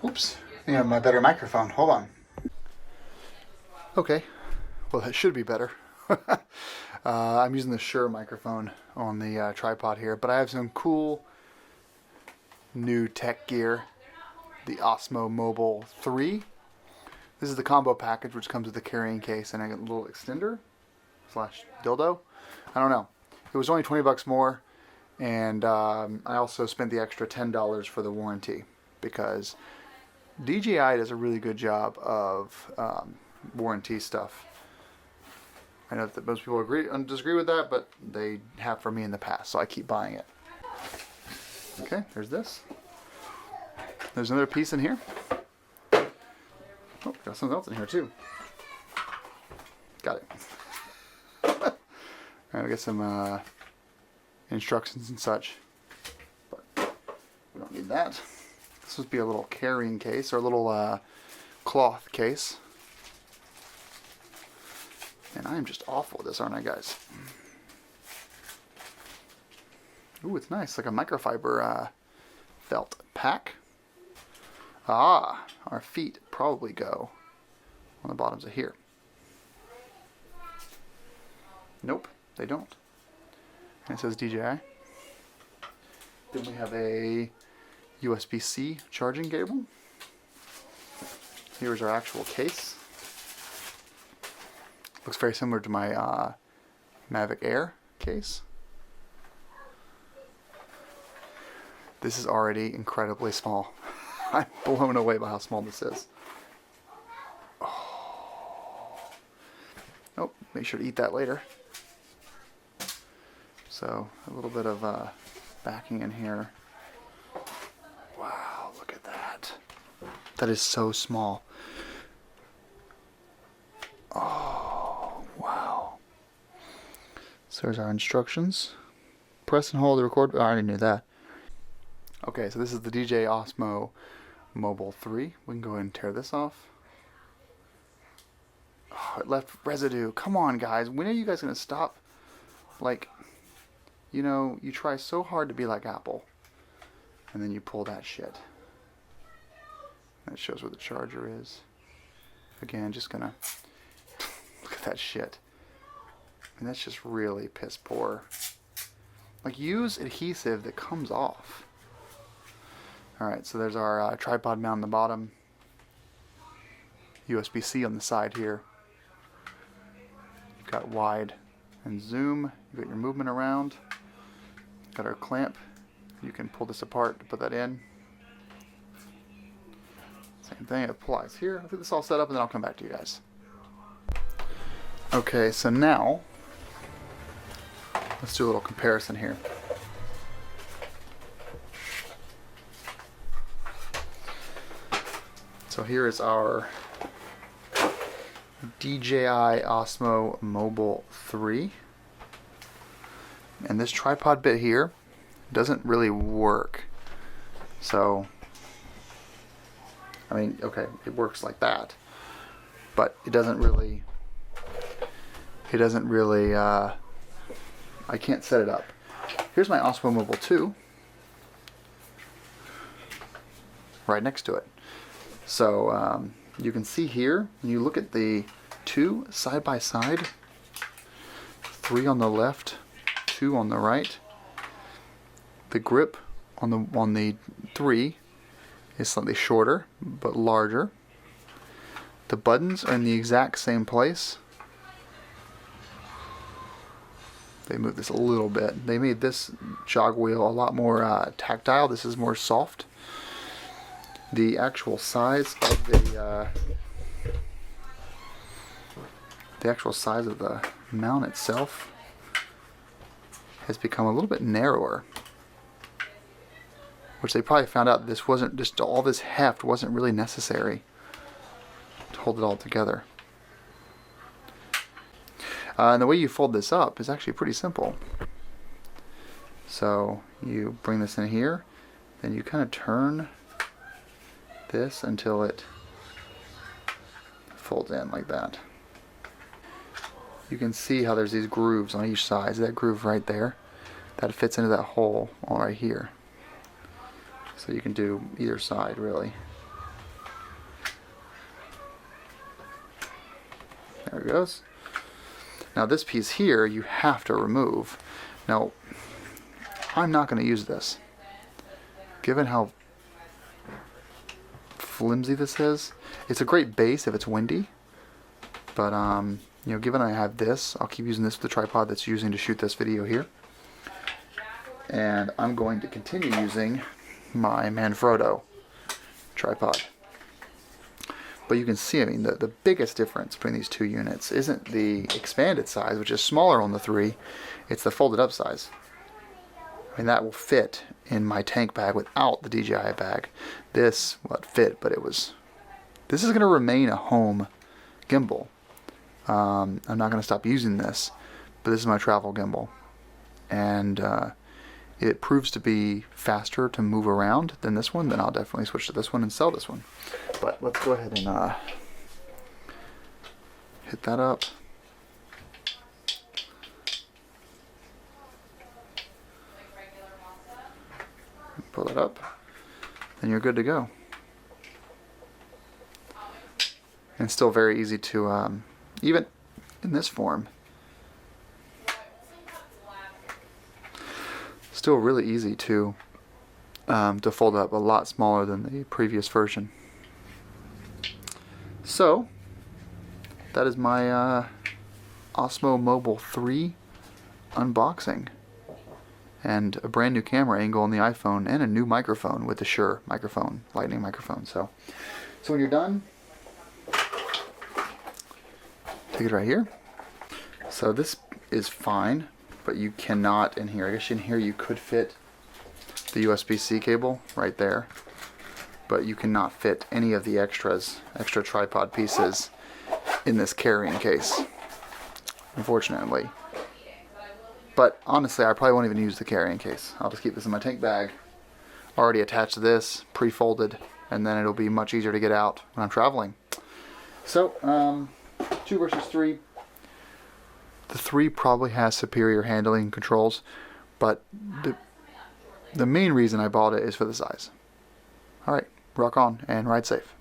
Oops, I have my better microphone. Hold on. Okay, well that should be better. I'm using the Shure microphone on the tripod here, but I have some cool new tech gear. The Osmo Mobile 3. This is the combo package, which comes with a carrying case and a little extender slash dildo. I don't know. It was only 20 bucks more, and I also spent the extra $10 for the warranty because DJI does a really good job of warranty stuff. I know that most people disagree with that, but they have for me in the past, so I keep buying it. Okay, there's this. There's another piece in here. Oh, got something else in here too. Got it. Alright, we got some instructions and such, but we don't need that. This would be a little carrying case, or a little cloth case. And I am just awful at this, aren't I, guys? Ooh, it's nice, like a microfiber felt pack. Ah, our feet probably go on the bottoms of here. Nope, they don't. And it says DJI. Then we have a USB-C charging cable. Here's our actual case. Looks very similar to my Mavic Air case. This is already incredibly small. I'm blown away by how small this is. Oh, make sure to eat that later. So, a little bit of backing in here. Wow, look at that. That is so small. Oh, wow. So there's our instructions. Press and hold to record. Oh, I already knew that. Okay, so this is the DJI Osmo Mobile 3. We can go ahead and tear this off. Oh, it left residue. Come on, guys. When are you guys going to stop? Like, you know, you try so hard to be like Apple, and then you pull that shit. That shows where the charger is. Again, just gonna look at that shit. And that's just really piss poor. Like, use adhesive that comes off. Alright, so there's our tripod mount on the bottom. USB-C on the side here. You've got wide and zoom. You've got your movement around. Got our clamp. You can pull this apart to put that in. Same thing, it applies here. I'll get this all set up and then I'll come back to you guys. Okay, so now let's do a little comparison here. So here is our DJI Osmo Mobile 3. And this tripod bit here doesn't really work. So, I mean, okay, it works like that, but it doesn't really, I can't set it up. Here's my Osmo Mobile 2, right next to it. So, you can see here, when you look at the two side by side, 3 on the left, 2 on the right, the grip on the 3 is slightly shorter but larger. The buttons are in the exact same place. They moved this a little bit. They made this jog wheel a lot more tactile. This is more soft. The actual size of the mount itself has become a little bit narrower, which they probably found out this wasn't just all this heft wasn't really necessary to hold it all together. And the way you fold this up is actually pretty simple. So you bring this in here, then you kind of turn this until it folds in like that. You can see how there's these grooves on each side. That groove right there, that fits into that hole all right here. So you can do either side really. it goes. Now this piece here you have to remove. Now I'm not going to use this. Given how flimsy this is, it's a great base if it's windy. But you know, given I have this, I'll keep using this with the tripod that's using to shoot this video here. And I'm going to continue using my Manfrotto tripod. But you can see, I mean, the biggest difference between these two units isn't the expanded size, which is smaller on the 3, it's the folded up size. I mean, that will fit in my tank bag without the DJI bag. This, well, it fit, but this is going to remain a home gimbal. I'm not going to stop using this, but this is my travel gimbal. And it proves to be faster to move around than this one, then I'll definitely switch to this one and sell this one. But let's go ahead and hit that up. Pull it up, and you're good to go. And still very easy to, even in this form, still really easy to fold up, a lot smaller than the previous version. So that is my Osmo Mobile 3 unboxing, and a brand new camera angle on the iPhone, and a new microphone with the Shure microphone, lightning microphone. So when you're done, take it right here. So this is fine, but you cannot in here. I guess in here you could fit the USB-C cable right there, but you cannot fit any of the extra tripod pieces in this carrying case, unfortunately. But honestly, I probably won't even use the carrying case. I'll just keep this in my tank bag, already attached to this, pre-folded, and then it'll be much easier to get out when I'm traveling. So, 2 versus 3. The 3 probably has superior handling controls, but the main reason I bought it is for the size. Alright, rock on and ride safe.